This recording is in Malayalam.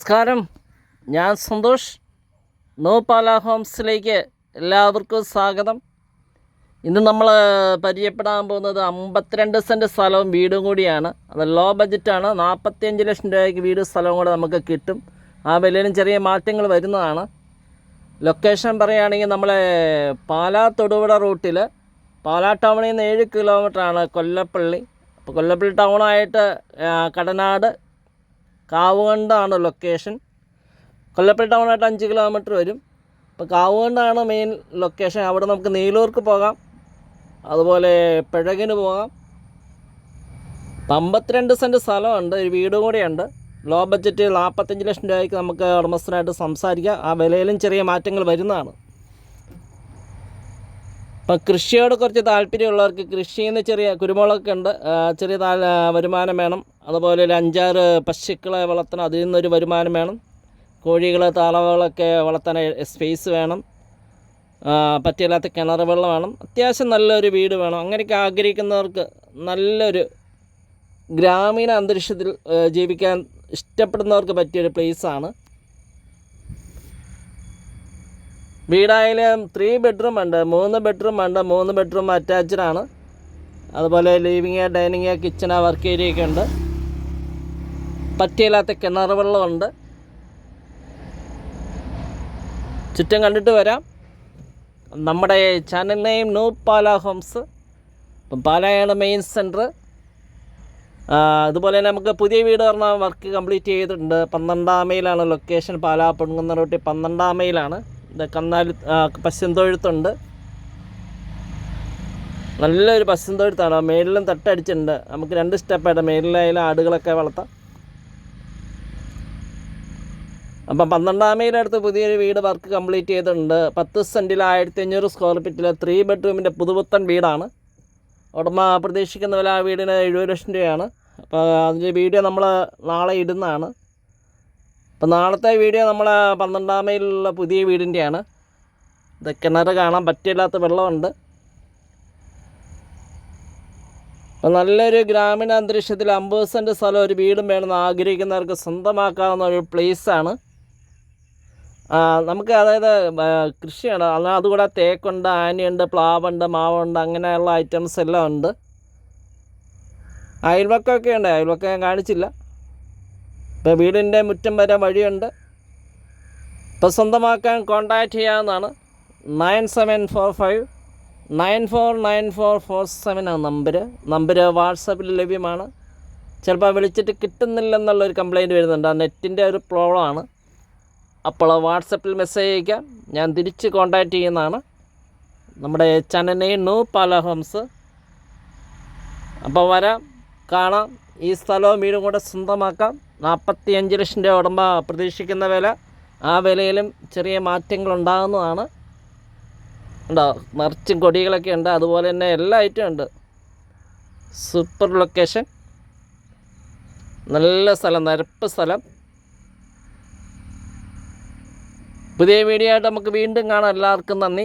നമസ്കാരം, ഞാൻ സന്തോഷ്. നോപാല ഹോംസിലേക്ക് എല്ലാവർക്കും സ്വാഗതം. ഇന്ന് നമ്മൾ പരിചയപ്പെടാൻ പോകുന്നത് 52 സെൻറ്റ് സ്ഥലവും വീടും കൂടിയാണ്. അത് ലോ ബഡ്ജറ്റാണ്. 45 ലക്ഷം രൂപയ്ക്ക് വീടും സ്ഥലവും കൂടെ നമുക്ക് കിട്ടും. ആ വിലയിലും ചെറിയ മാറ്റങ്ങൾ വരുന്നതാണ്. ലൊക്കേഷൻ പറയുകയാണെങ്കിൽ നമ്മളെ പാലാ തൊടുപുഴ റൂട്ടിൽ പാലാ ടൗണിൽ നിന്ന് 7 കിലോമീറ്ററാണ് കൊല്ലപ്പള്ളി. അപ്പോൾ കൊല്ലപ്പള്ളി ടൗണായിട്ട് കടനാട് കാവുകണ്ടാണ് ലൊക്കേഷൻ. കൊല്ലപ്പള്ളി ടൗണായിട്ട് 5 കിലോമീറ്റർ വരും. അപ്പോൾ കാവുകണ്ടാണ് മെയിൻ ലൊക്കേഷൻ. അവിടെ നമുക്ക് നീലൂർക്ക് പോകാം, അതുപോലെ പിഴകിന് പോകാം. 52 സെൻറ്റ് സ്ഥലമുണ്ട്, ഒരു വീടും കൂടെയുണ്ട്. ലോ ബഡ്ജറ്റ് 45 ലക്ഷം രൂപയ്ക്ക് നമുക്ക് ഉടമസ്ഥനായിട്ട് സംസാരിക്കാം. ആ വിലയിലും ചെറിയ മാറ്റങ്ങൾ വരുന്നതാണ്. ഇപ്പം കൃഷിയോട് കുറച്ച് താല്പര്യമുള്ളവർക്ക് കൃഷിയിൽ നിന്ന് ചെറിയ കുരുമുളകൊക്കെ ഉണ്ട്, ചെറിയ വരുമാനം വേണം. അതുപോലെ ഒരു 5-6 പശുക്കളെ വളർത്തണം, അതിൽ നിന്നൊരു വരുമാനം വേണം. കോഴികൾ താറാവുകളൊക്കെ വളർത്താൻ സ്പേസ് വേണം. പറ്റില്ലാത്ത കിണർ വെള്ളം വേണം. അത്യാവശ്യം നല്ലൊരു വീട് വേണം. അങ്ങനെയൊക്കെ ആഗ്രഹിക്കുന്നവർക്ക് നല്ലൊരു ഗ്രാമീണ അന്തരീക്ഷത്തിൽ ജീവിക്കാൻ ഇഷ്ടപ്പെടുന്നവർക്ക് പറ്റിയൊരു പ്ലേസാണ്. വീടായാലും 3 ബെഡ്റൂം ഉണ്ട്, 3 ബെഡ്റൂം ഉണ്ട്. 3 ബെഡ്റൂം അറ്റാച്ച്ഡാണ്. അതുപോലെ living, dining, kitchen, work area ഒക്കെ ഉണ്ട്. പറ്റിയില്ലാത്ത കിണർ വെള്ളമുണ്ട്. ചുറ്റും കണ്ടിട്ട് വരാം. നമ്മുടെ ചാനൽ നെയിം നോപാല ഹോംസ്. ഇപ്പം പാലായാണ് മെയിൻ സെൻറ്റർ. അതുപോലെ തന്നെ നമുക്ക് പുതിയ വീട് പറഞ്ഞാൽ വർക്ക് കംപ്ലീറ്റ് ചെയ്തിട്ടുണ്ട്. 12-ാം മൈലാണ് ലൊക്കേഷൻ. പാലാ പൊൻകുന്ന റൂട്ടിൽ 12-ാം മൈലാണ്. കന്നാലി പശുന്തൊഴുത്തുണ്ട്, നല്ലൊരു പശുന്തൊഴുത്താണ്. മേലിലും തട്ടടിച്ചിട്ടുണ്ട്. നമുക്ക് 2 സ്റ്റെപ്പായിട്ട് മേലിലായാലും ആടുകളൊക്കെ വളർത്താം. അപ്പം 12-ാം മൈലടുത്ത് പുതിയൊരു വീട് വർക്ക് കംപ്ലീറ്റ് ചെയ്തിട്ടുണ്ട്. 10 സെൻറ്റിൽ 1500 സ്ക്വയർ ഫീറ്റിൽ 3 ബെഡ്റൂമിൻ്റെ പുതുപുത്തൻ വീടാണ്. ഉടമ പ്രതീക്ഷിക്കുന്ന വില ആ വീടിന് 70 ലക്ഷം രൂപയാണ്. അപ്പോൾ അതിൻ്റെ വീഡിയോ നമ്മൾ നാളെ ഇടുന്നതാണ്. അപ്പോൾ നാളത്തെ വീഡിയോ നമ്മൾ 12-ാം മൈലിലുള്ള പുതിയ വീടിൻ്റെയാണ്. ഇത് കിണർ കാണാൻ പറ്റില്ലാത്ത വെള്ളമുണ്ട്. അപ്പോൾ നല്ലൊരു ഗ്രാമീണ അന്തരീക്ഷത്തിൽ 50 സെൻറ്റ് സ്ഥലം ഒരു വീടും വേണമെന്ന് ആഗ്രഹിക്കുന്നവർക്ക് സ്വന്തമാക്കാവുന്ന ഒരു പ്ലേസാണ്. നമുക്ക് അതായത് കൃഷിയാണ്. അതുകൂടാതെ തേക്കുണ്ട്, ആനയുണ്ട്, പ്ലാവുണ്ട്, മാവുണ്ട്, അങ്ങനെയുള്ള ഐറ്റംസ് എല്ലാം ഉണ്ട്. അയൽവക്കമൊക്കെ ഉണ്ട്. അയൽവക്കം ഞാൻ കാണിച്ചില്ല. ഇപ്പോൾ വീടിൻ്റെ മുറ്റം വരെ വഴിയുണ്ട്. ഇപ്പോൾ സ്വന്തമാക്കാൻ കോൺടാക്റ്റ് ചെയ്യാവുന്നതാണ്. 9745 949447 ആണ് നമ്പർ വാട്സാപ്പിൽ ലഭ്യമാണ്. ചിലപ്പോൾ വിളിച്ചിട്ട് കിട്ടുന്നില്ലെന്നുള്ളൊരു കംപ്ലയിൻറ്റ് വരുന്നുണ്ട്. ആ നെറ്റിൻ്റെ ഒരു പ്രോബ്ലമാണ്. അപ്പോൾ വാട്സപ്പിൽ മെസ്സേജ് അയക്കാം, ഞാൻ തിരിച്ച് കോൺടാക്റ്റ് ചെയ്യുന്നതാണ്. നമ്മുടെ ചാനൽ നെയിം നോപാല ഹോംസ്. അപ്പോൾ വരാം, കാണാം. ഈ സ്ഥലവും വീടും കൂടെ സ്വന്തമാക്കാം. 45 ലക്ഷം രൂപ ഉടമ പ്രതീക്ഷിക്കുന്ന വില. ആ വിലയിലും ചെറിയ മാറ്റങ്ങൾ ഉണ്ടാകുന്നതാണ്. ഉണ്ടോ, നിറച്ചും കൊടികളൊക്കെ ഉണ്ട്. അതുപോലെ തന്നെ എല്ലാ ഐറ്റവും ഉണ്ട്. സൂപ്പർ ലൊക്കേഷൻ, നല്ല സ്ഥലം, നിരപ്പ് സ്ഥലം. പുതിയ വീഡിയോ ആയിട്ട് നമുക്ക് വീണ്ടും കാണാം. എല്ലാവർക്കും നന്ദി.